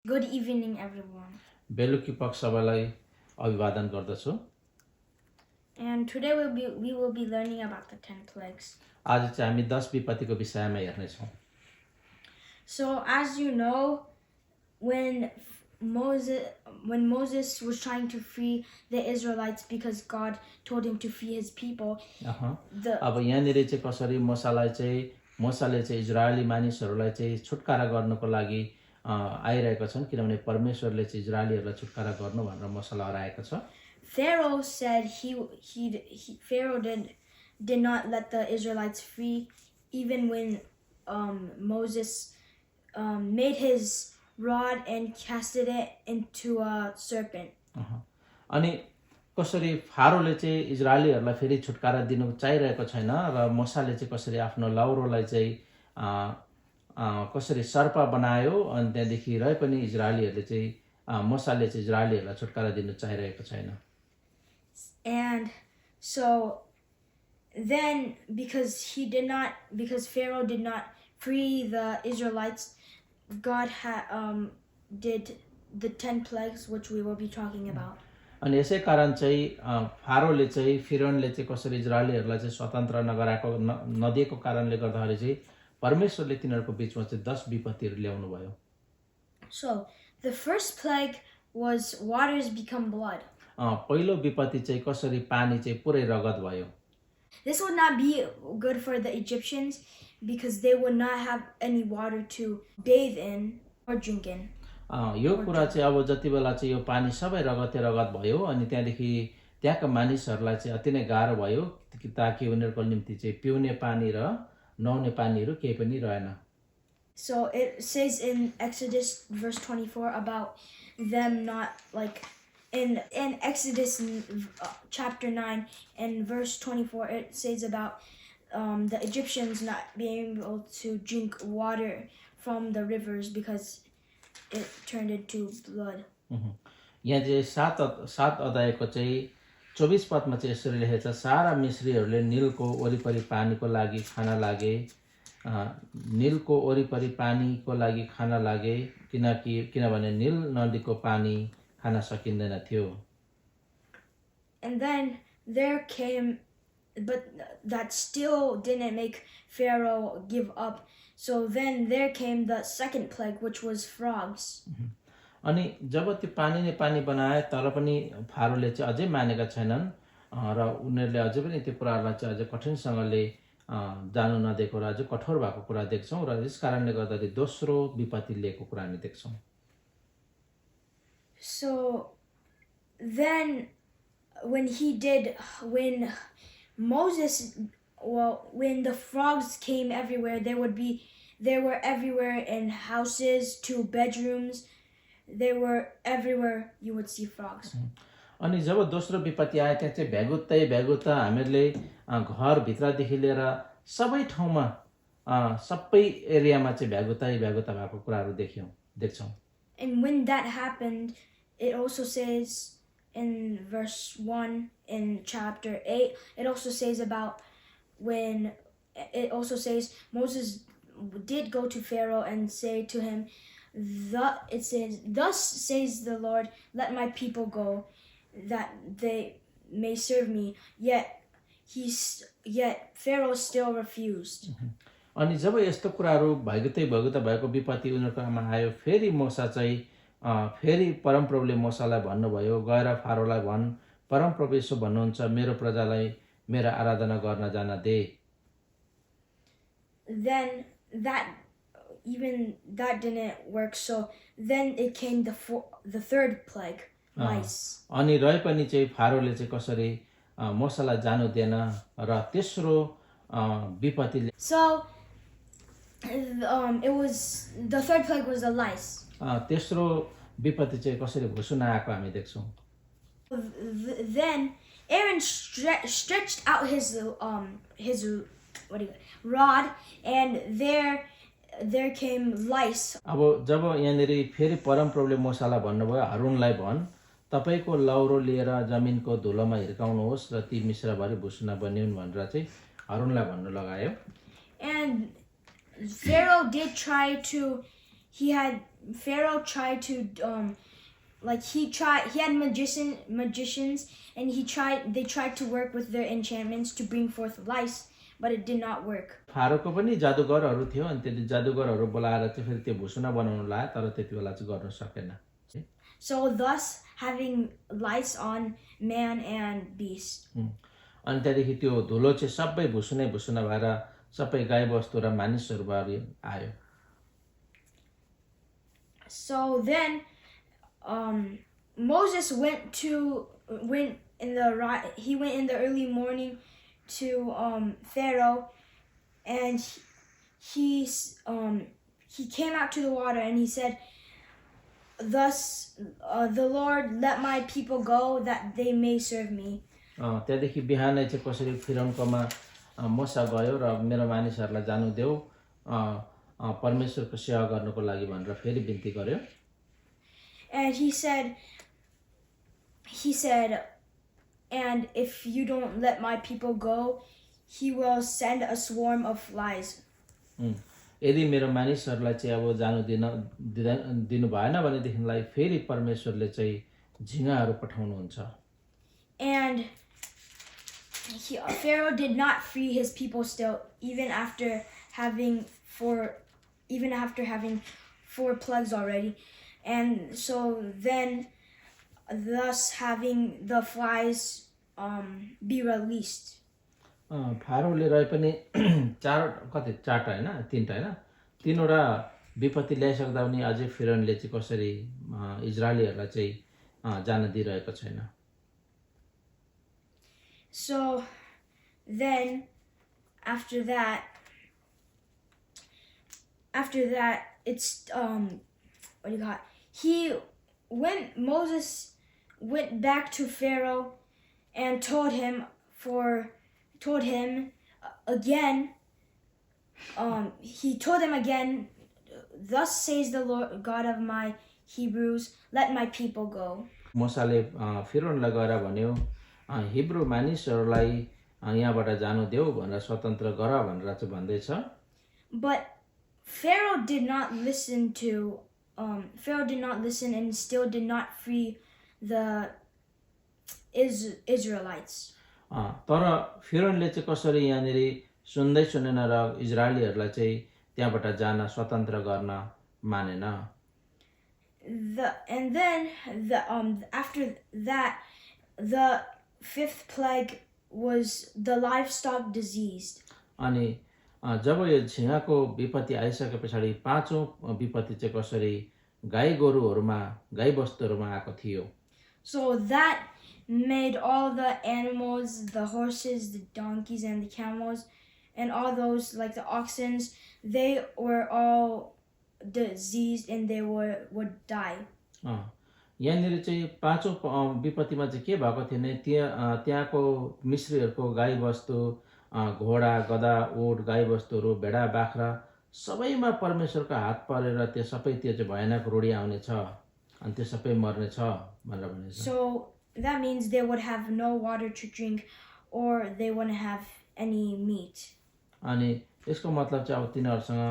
Good evening, everyone. बेलुकी पख सबैलाई अभिवादन गर्दछु। And today we will be learning about the 10 plagues. आज चाहिँ हामी 10 विपत्तिको विषयमा हेर्नेछौँ। So, as you know, when Moses was trying to free the Israelites because God told him to free his people, अब यहाँनिर चाहिँ कसरी मोसाले चाहिँ इजरायली मानिसहरूलाई चाहिँ छुटकारा गर्नको लागि आइरहेका छन्, किनभने परमेश्वरले चाहिँ इजरायलीहरूलाई छुटकारा गर्नु भनेर मोसालाई हराएको छ। Pharaoh said Pharaoh did not let the Israelites free, even when Moses made his rod and casted it into a serpent. अनि कसरी फारोले चाहिँ इजरायलीहरूलाई फेरि छुटकारा दिनु चाहिरहेको छैन र मोसाले चाहिँ कसरी आफ्नो लौरोलाई चाहिँ कसरी सर्प बनायो अनि त्यहाँदेखि रहे पनि इजरायलीहरूले चाहिँ मोसाले चाहिँ इजरायलीहरूलाई छुटकारा दिनु चाहिरहेको छैन। And so then because Pharaoh did not free the Israelites, God did the 10 plagues, which we will be talking about. अनि यसै कारण चाहिँ फारोले चाहिँ फिरौनले चाहिँ कसरी इजरायलीहरूलाई चाहिँ स्वतन्त्र नदिएको कारणले गर्दाखेरि चाहिँ परमेश्वरले तिनीहरूको बीचमा चाहिँ 10 विपत्तिहरू ल्याउनु भयो। So the first plague was waters become blood. पहिलो विपत्ति चाहिँ कसरी पानी चाहिँ पुरै रगत भयो। This would not be good for the Egyptians because they would not have any water to bathe in or drink in. यो कुरा चाहिँ अब जति बेला चाहिँ यो पानी सबै रगते रगत भयो अनि त्यहाँदेखि त्यहाँका मानिसहरूलाई चाहिँ अति नै गाह्रो भयो ताकि उनीहरूको निम्ति चाहिँ पिउने पानी र नुहाउने पानीहरू केही पनि रहेन। So it says in Exodus verse 24 about them not in Exodus chapter 9 and verse 24 it says about the Egyptians not being able to drink water from the rivers because it turned into blood. यहाँ चाहिँ सात अध्यायको चाहिँ 24 पदमा चाहिँ यसरी लेखेको छ, सारा मिस्रीहरूले नीलको वरिपरि पानीको लागि खान लागे किनभने नील नदीको पानी खान सकिँदैन थियो। And then there came, but that still didn't make Pharaoh give up. So then there came the second plague, which was frogs. अनि जब त्यो पानी नै पानी बनाए तर पनि फारोले चाहिँ अझै मानेका छैनन् र उनीहरूले अझै पनि त्यो कुराहरूलाई चाहिँ अझै कठिनसँगले जानु नदिएको र अझै कठोर भएको कुरा देख्छौँ र यस कारणले गर्दाखेरि दोस्रो विपत्ति लिएको कुरा हामी देख्छौँ। So then when the frogs came everywhere, they were everywhere in houses, 2 bedrooms. They were everywhere you would see frogs. अनि जब दोस्रो विपत्ति आयो त्यहाँ चाहिँ भ्यागुत्ता हामीहरूले घर भित्रदेखि लिएर सबै ठाउँमा सबै एरियामा चाहिँ भ्यागुत्ता भएको कुराहरू देख्छौँ। And when that happened, it also says in verse 1 in chapter 8, it also says Moses did go to Pharaoh and say to him, thus says the Lord, let my people go, that they may serve me. Yet Pharaoh still refused. अनि जब यस्तो कुराहरू भ्यागुत्ता भएको विपत्ति उनीहरूकोमा आयो फेरि मोसा चाहिँ फेरि परमप्रभुले मोसालाई भन्नुभयो, गएर फारोलाई भन्, परमप्रभु यसो भन्नुहुन्छ, मेरो प्रजालाई मेरो आराधना गर्न जान they. Then that didn't work, so then it came the third plague, mice. अनि रहे पनि चाहिँ फारोले चाहिँ कसरी मोसालाई जानु दिएन र तेस्रो विपत्ति So the third plague was the lice. तेस्रो विपत्ति चाहिँ कसरी घुसुन आएको हामी देख्छौँ। Then Aaron stretched out his rod, and there came lice. अब जब यहाँनिर फेरि परमप्रभुले मोसालाई भन्नुभयो, हारूनलाई भन्, तपाईको लौरो लिएर जमिनको धुलोमा हिर्काउनुहोस् र ती मिश्रभरि भुसुना बन्युन् भनेर चाहिँ हारूनलाई भन्नु लगायो। And Pharaoh did try to Pharaoh tried to he had magicians, and they tried to work with their enchantments to bring forth lice, but it did not work. फारोको पनि जादुगरहरू थियो अनि त्यति जादुगरहरू बोलाएर चाहिँ फेरि त्यो भुसुना बनाउनु लायो तर त्यति बेला चाहिँ गर्न सकेन. So thus having lice on man and beast. अनि त्यहाँदेखि त्यो धुलो चाहिँ सबै भुसुनै भुसुना भएर सबै गाई बस्तु र मानिसहरूबाट आयो. So then Moses went in the early morning to Pharaoh, and he came out to the water, and he said, "Thus the Lord, let my people go that they may serve me." त्यहाँदेखि बिहानै चाहिँ कसरी फिरौनकोमा मोसा गयो र मेरो मानिसहरूलाई जानु देऊ परमेश्वरको सेवा गर्नको लागि भनेर फेरि बिन्ती गर्यो. And he said, "And if you don't let my people go, he will send a swarm of flies." यदि मेरो मानिसहरूलाई चाहिँ अब जानु दिनु भएन भनेदेखिलाई फेरि परमेश्वरले चाहिँ झिँगाहरू पठाउनुहुन्छ. And Pharaoh did not free his people still, even after having four plagues already. And so then, thus having the flies be released. फारोले रहे पनि चारवटा हैन तीनटा हैन तीनवटा विपत्ति ल्याइसक्दा पनि अझै फिरौनले चाहिँ कसरी इजरायलीहरूलाई चाहिँ जान दिइरहेको छैन. So then after that it's Moses went back to Pharaoh and told him again, "Thus says the Lord God of my Hebrews, let my people go." मोसाले फिरौनलाई गएर भन्यो हिब्रू मानिसहरूलाई यहाँबाट जानु देऊ भनेर स्वतन्त्र गर भनेर चाहिँ भन्दैछ. But Pharaoh did not listen and still did not free the Israelites. तर फिरौनले चाहिँ कसरी यहाँनिर सुन्दै सुनेन र इजरायलीहरूलाई चाहिँ त्यहाँबाट जान स्वतन्त्र गर्न मानेन. And then after that, the fifth plague was the livestock diseased. अनि जब यो झिँगाको विपत्ति आइसके पछाडि पाँचौं विपत्ति चाहिँ कसरी गाई गोरुहरूमा गाई बस्तुहरूमा आएको थियो. So that made all the animals, the horses, the donkeys, and the camels, and all those like the oxen, they were all diseased and they would die. यहाँनिर चाहिँ पाँचौं विपत्तिमा चाहिँ के भएको थियो भने त्यहाँको मिश्रीहरूको गाई बस्तु घोडा गधा ऊँट गाई बस्तुहरू भेडा बाख्रा सबैमा परमेश्वरको हात परेर त्यो सबै त्यो चाहिँ भयानक रोडी आउने छ अनि त्यो सबै मर्ने छ भनेर भनेछ. So that means they would have no water to drink, or they wouldn't have any meat. अनि यसको मतलब चाहिँ अब तिनीहरूसँग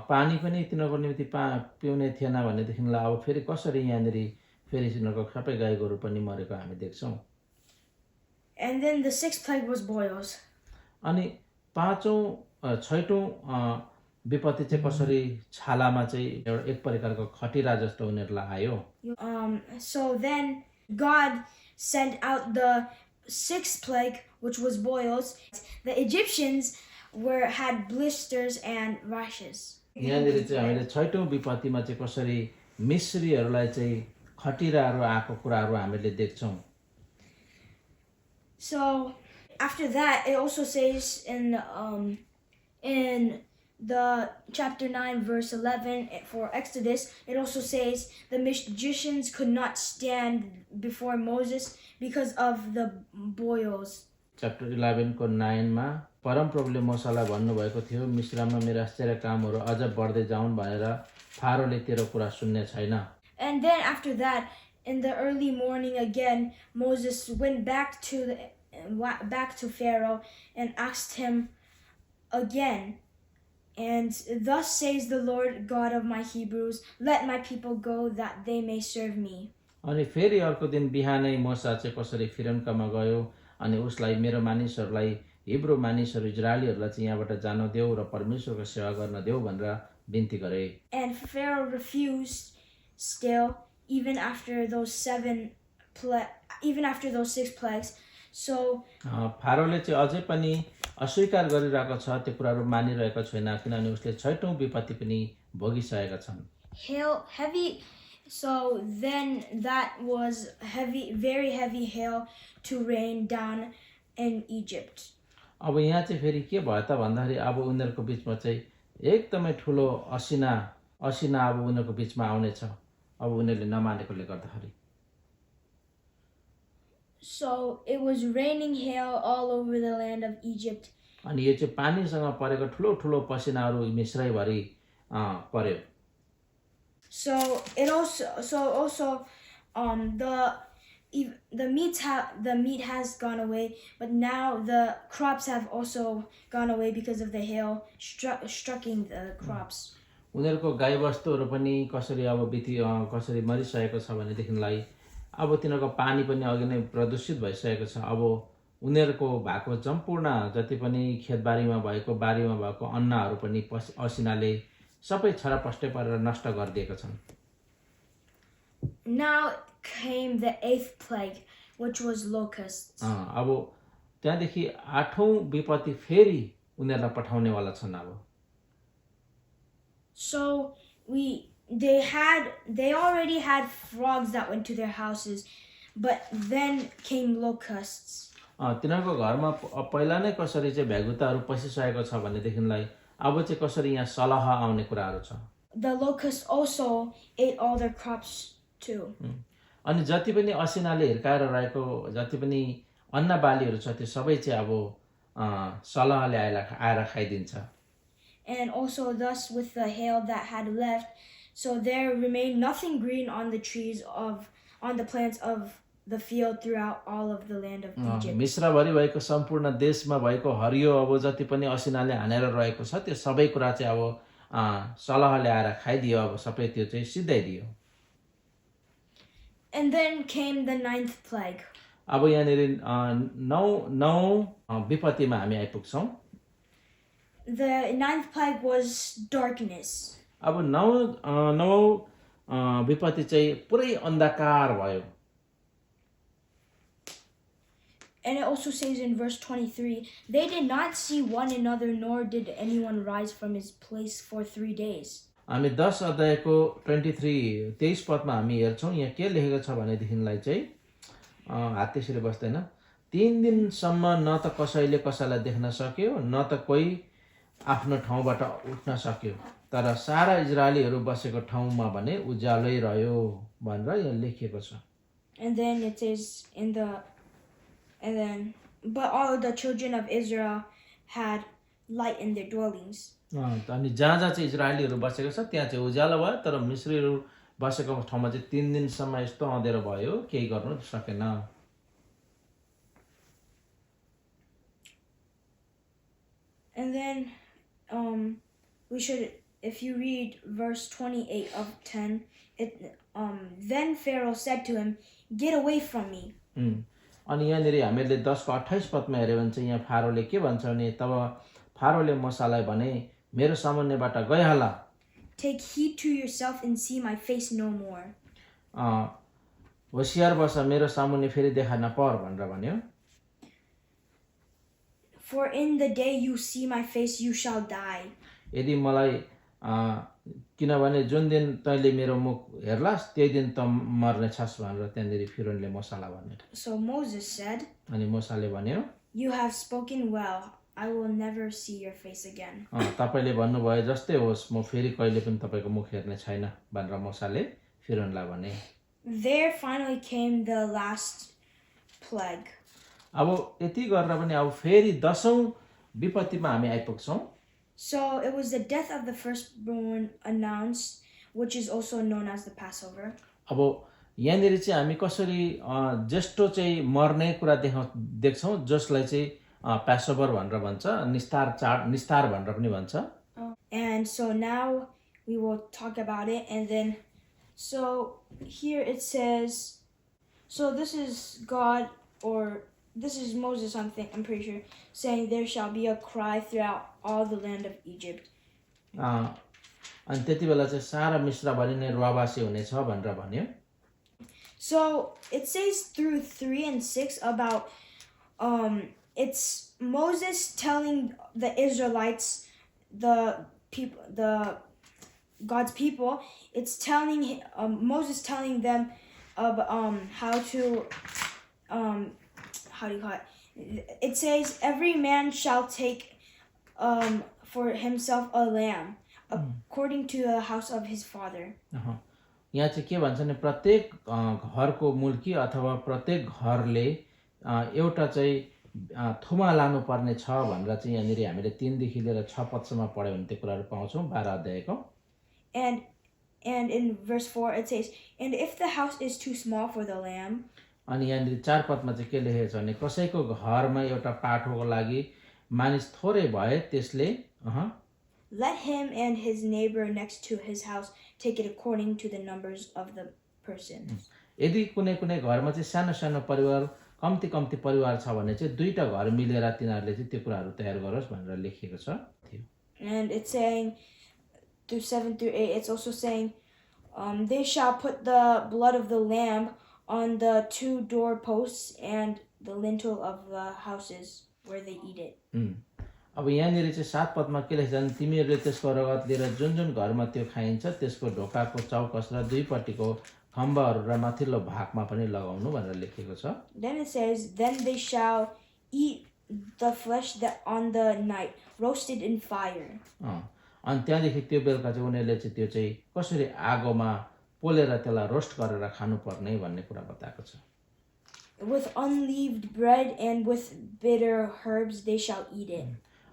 पानी पनि तिनीहरूको निम्ति पिउने थिएन भनेदेखिलाई अब फेरि कसरी यहाँनिर फेरि तिनीहरूको सबै गाई गोरु पनि मरेको हामी देख्छौँ. And then the sixth plague was boils. अनि छैटौं विपत्ति चाहिँ कसरी छालामा चाहिँ एउटा एक प्रकारको खटिरा जस्तो उनीहरूलाई आयो. So then God sent out the sixth plague, which was boils. The Egyptians had blisters and rashes. यहाँनिर चाहिँ हामीले छैटौं विपत्तिमा चाहिँ कसरी मिश्रीहरूलाई चाहिँ खटिराहरू आएको कुराहरू हामीले देख्छौँ. So after that, it also says in the chapter 9 verse 11 for Exodus, it also says the magicians could not stand before Moses because of the boils. Chapter 11 को 9 मा परम प्रभुले मोसालाई भन्नुभएको थियो मिस्रमा मेरो आश्चर्य कामहरू अझ बढ्दै जाउन् भनेर फारोले तेरो कुरा सुन्ने छैन. And then after that, in the early morning again, Moses went back to Pharaoh and asked him again, And thus says the Lord God of my Hebrews, let my people go that they may serve me. अनि फेरि अर्को दिन बिहानै मोसा चाहिँ कसरी फिरौनकामा गयो अनि उसलाई मेरो मानिसहरूलाई हिब्रू मानिसहरू इजरायलीहरूलाई चाहिँ यहाँबाट जान देऊ र परमेश्वरको सेवा गर्न देऊ भनेर बिन्ती गरे। And Pharaoh refused still, even after those 6 plagues. So फारोले चाहिँ अझै पनि अस्वीकार गरिरहेको छ, त्यो कुराहरू मानिरहेको छैन, किनभने उसले 6औं विपत्ति पनि भोगिसकेका छन्। heavy. So then that was very heavy hail to rain down in Egypt. अब यहाँ चाहिँ फेरि के भयो त भन्दाखेरि अब उनीहरूको बिचमा चाहिँ एकदमै ठुलो असिना अब उनीहरूको बिचमा आउनेछ, अब उनीहरूले नमानेकोले गर्दाखेरि। So it was raining hail all over the land of Egypt. अनि यो चाहिँ पानीसँग परेको ठुलो ठुलो पसिनाहरू मिश्रैभरि पर्यो। So also the meat has gone away, but now the crops have also gone away because of the hail striking the crops. उनीहरूको गाईबस्तुहरू पनि कसरी अब कसरी मरिसकेको छ भनेदेखिलाई अब तिनीहरूको पानी पनि अघि नै प्रदूषित भइसकेको छ। अब उनीहरूको भएको सम्पूर्ण जति पनि खेतबारीमा भएको बारीमा भएको अन्नहरू पनि असिनाले सबै छरपष्टै पारेर नष्ट गरिदिएका छन्। Now came the 8th plague, which was locusts. अब त्यहाँदेखि 8औं विपत्ति फेरि उनीहरूलाई पठाउनेवाला छन्। अब So they already had frogs that went to their houses, but then came locusts. तिनीहरूको घरमा पहिला नै कसरी चाहिँ भ्यागुताहरू पसिसकेको छ भनेदेखिलाई अब चाहिँ कसरी यहाँ सलह आउने कुराहरू छ। The locusts also ate all their crops too. अनि जति पनि असिनाले हिर्काएर रहेको जति पनि अन्न बालीहरू छ त्यो सबै चाहिँ अब सलहले आएर खाइदिन्छ। And also thus with the hail that had left, so there remained nothing green on the trees on the plants of the field throughout all of the land of Egypt. मिश्रभरि भएको सम्पूर्ण देशमा भएको हरियो अब जति पनि असिनाले हानेर रहेको छ त्यो सबै कुरा चाहिँ अब सलहले आएर खाइदियो, अब सबै त्यो चाहिँ सिद्धाइदियो। And then came the 9th plague. अब यहाँनिर नौ विपत्तिमा हामी आइपुग्छौँ। The 9th plague was darkness. अब नौ विपत्ति चाहिँ पुरै अन्धकार भयो। And it also says in verse 23, they did not see one another, nor did anyone rise from his place for 3 days. हामी 10 अध्यायको 23 पदमा हामी हेर्छौँ, यहाँ के लेखेको छ भनेदेखिलाई चाहिँ हात त्यसरी बस्दैन। 3 दिनसम्म न त कसैले कसैलाई देख्न सक्यो, न त कोही आफ्नो ठाउँबाट उठ्न सक्यो, तर सारा इजरायलीहरू बसेको ठाउँमा भने उज्यालै रह्यो भनेर यहाँ लेखिएको छ। And then it says but all the children of Israel had light in their dwellings. अनि जहाँ चाहिँ इजरायलीहरू बसेको छ त्यहाँ चाहिँ उज्यालो भयो, तर मिश्रीहरू बसेको ठाउँमा चाहिँ 3 दिनसम्म यस्तो अँधेरो भयो केही गर्नु सकेन। And then if you read verse 28 of 10, then Pharaoh said to him, get away from me. अनि यहाँनिर हामीले 10 को 28 पदमा हेर्यो भने चाहिँ यहाँ फारोले के भन्छ भने तब फारोले मोसालाई भने मेरो सामुन्नेबाट गइहाल। Take heed to yourself and see my face no more. होशियार बस, मेरो सामुन्ने फेरि देखा नपर भनेर भन्यो। For in the day you see my face you shall die. यदि मलाई किनभने जुन दिन तैँले मेरो मुख हेर्लास् त्यही दिन त मर्ने छस् भनेर त्यहाँनिर फिरौनले मोसालाई भन्यो। So Moses said, अनि मोसाले भन्यो, you have spoken well, I will never see your face again. तपाईले भन्नुभयो जस्तै होस्, म फेरि कहिले पनि तपाईको मुख हेर्ने छैन भनेर मोसाले फिरौनलाई भने। There finally came the last plague. अब यति गरेर पनि अब फेरि 10औं विपत्तिमा हामी आइपुग्छौँ। So it was the death of the firstborn announced, which is also known as the Passover. अब यहाँनिर चाहिँ हामी कसरी ज्येष्ठो चाहिँ मर्ने कुरा देख्छौँ, जसलाई चाहिँ प्यासोभर भनेर भन्छ, निस्तार भनेर पनि भन्छ। And so now we will talk about it. And then, so here it says, so this is God, or this is Moses, I'm pretty sure, saying there shall be a cry throughout all the land of Egypt. अनि त्यति बेला चाहिँ सारा मिश्रभरि नै रुवाबासी हुनेछ भनेर भन्यो. So it says through 3 and 6 about it's Moses telling the Israelites, the people, the God's people. It's telling Moses telling them of how to how do you call it? It says every man shall take for himself a lamb according to the house of his father. यहाँ चाहिँ के भन्छ भने प्रत्येक घरको मुल्की अथवा प्रत्येक घरले एउटा चाहिँ थुमा लानु पर्ने छ भनेर चाहिँ यहाँनिर हामीले 3 देखि लिएर 6 पदसम्म पढ्यो भने त्यो कुराहरू पाउँछौँ 12 अध्यायको. And in verse 4 it says, and if the house is too small for the lamb. अनि यहाँनिर 4 पदमा चाहिँ के लेखेको छ भने कसैको घरमा एउटा पाठोको लागि मानिस थोरै भए त्यसले let him and his neighbor next to his house take it according to the numbers of the persons. यदि कुनै कुनै घरमा चाहिँ सानो सानो परिवार कम्ती कम्ती परिवार छ भने चाहिँ दुईटा घर मिलेर तिनीहरूले चाहिँ त्यो कुराहरू तयार गरोस् भनेर लेखिएको छ. And it's saying through 7 through 8, it's also saying they shall put the blood of the lamb on the 2 doorposts and the lintel of the houses where they eat it. अब यहाँनिर चाहिँ 7 पदमा के लेख्छ भने तिमीहरूले त्यसको रगत लिएर जुन जुन घरमा त्यो खाइन्छ त्यसको ढोकाको चौकस र दुईपट्टिको खम्बाहरू र माथिल्लो भागमा पनि लगाउनु भनेर लेखेको छ. Then it says, then they shall eat the flesh that on the night roasted in fire. अनि त्यहाँदेखि त्यो बेलुका चाहिँ उनीहरूले चाहिँ त्यो चाहिँ कसरी आगोमा पोलेर त्यसलाई रोस्ट गरेर खानुपर्ने भन्ने कुरा बताएको छ. With unleavened bread and with bitter herbs they shall eat it.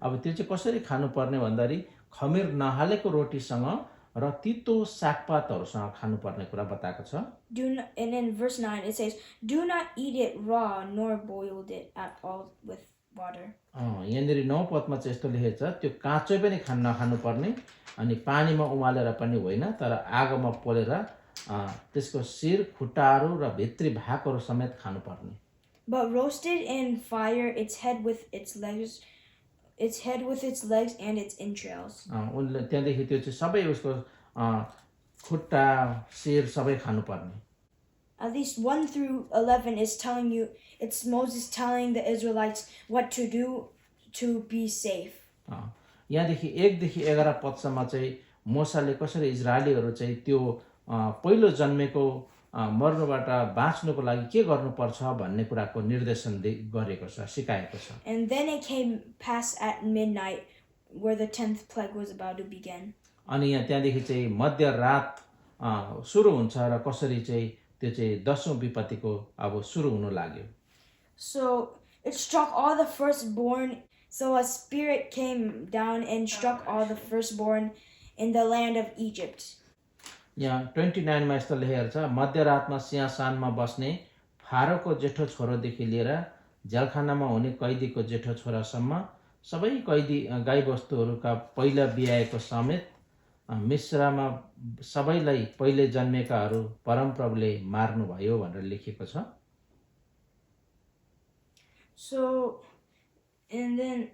अब त्यो चाहिँ कसरी खानुपर्ने भन्दाखेरि खमीर नहालेको रोटीसँग र तितो सागपातहरूसँग खानुपर्ने कुरा बताएको छ. And in verse 9 it says, do not eat it raw nor boiled it at all with water. यहाँनिर 9 पदमा चाहिँ यस्तो लेखेको छ त्यो काँचै पनि नखानुपर्ने अनि पानीमा उमालेर पनि होइन तर आगोमा पोलेर त्यसको शिर खुट्टाहरू र भित्री भागहरू समेत खानुपर्ने. But roasted in fire its head with its legs and its entrails. उनले त्यहाँदेखि त्यो चाहिँ सबै उसको खुट्टा शिर सबै खानुपर्ने. At least 1 through 11 is telling you, it's Moses telling the Israelites what to do to be safe. यहाँदेखि 1 देखि 11 पदसम्म चाहिँ मोसाले कसरी इजरायलीहरू चाहिँ त्यो पहिलो जन्मेको मर्नुबाट बाँच्नुको लागि के गर्नुपर्छ भन्ने कुराको निर्देशन गरेको छ, सिकाएको छ. And then it came past at midnight where the 10th plague was about to begin. अनि यहाँ त्यहाँदेखि चाहिँ मध्यरात सुरु हुन्छ र कसरी चाहिँ त्यो चाहिँ 10औं विपत्तिको अब सुरु हुन लाग्यो. So it struck all the firstborn. So a spirit came down and struck all the firstborn in the land of Egypt. यहाँ 29 मा यस्तो लेखेको छ मध्यरातमा सिंहासनमा बस्ने फारोको जेठो छोरोदेखि लिएर जेलखानामा हुने कैदीको जेठो छोरासम्म सबै कैदी गाईबस्तुहरूका पहिला बियाएको समेत मिश्रमा सबैलाई पहिले जन्मेकाहरू परमप्रभुले मार्नुभयो भनेर लेखिएको छ. So and then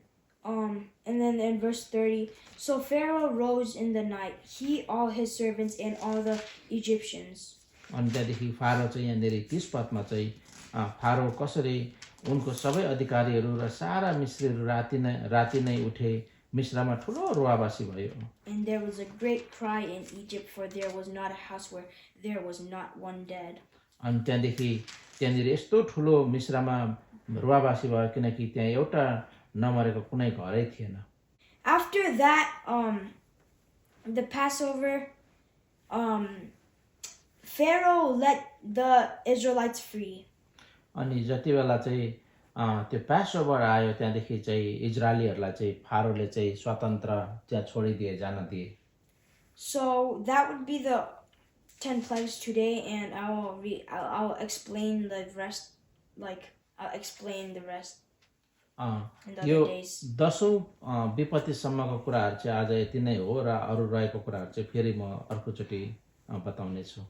in verse 30, so Pharaoh rose in the night, he, all his servants, and all the Egyptians. अनि त्यहाँदेखि फारो चाहिँ यहाँनिर 30 पदमा चाहिँ फारो कसरी उनको सबै अधिकारीहरू र सारा मिश्रीहरू राति नै उठे मिश्रमा ठुलो रुवाबासी भयो. And there was a great cry in Egypt, for there was not a house where there was not one dead. अनि त्यहाँनिर यस्तो ठुलो मिश्रमा रुवाबासी भयो किनकि त्यहाँ एउटा नमरेको कुनै घरै थिएन. After that, the Passover, Pharaoh let the Israelites free. अनि जति बेला चाहिँ त्यो पासओभर आयो त्यहाँदेखि चाहिँ इजरायलीहरूलाई चाहिँ फारोले चाहिँ स्वतन्त्र त्यहाँ छोडिदिए जान दिए. So that would be the 10 plagues today, and I'll explain the rest. I'll explain the rest. in the यो other days. 10औं विपत्तिसम्मको कुराहरू चाहिँ आज यति नै हो र अरू रहेको कुराहरू चाहिँ फेरि म अर्कोचोटि बताउने छु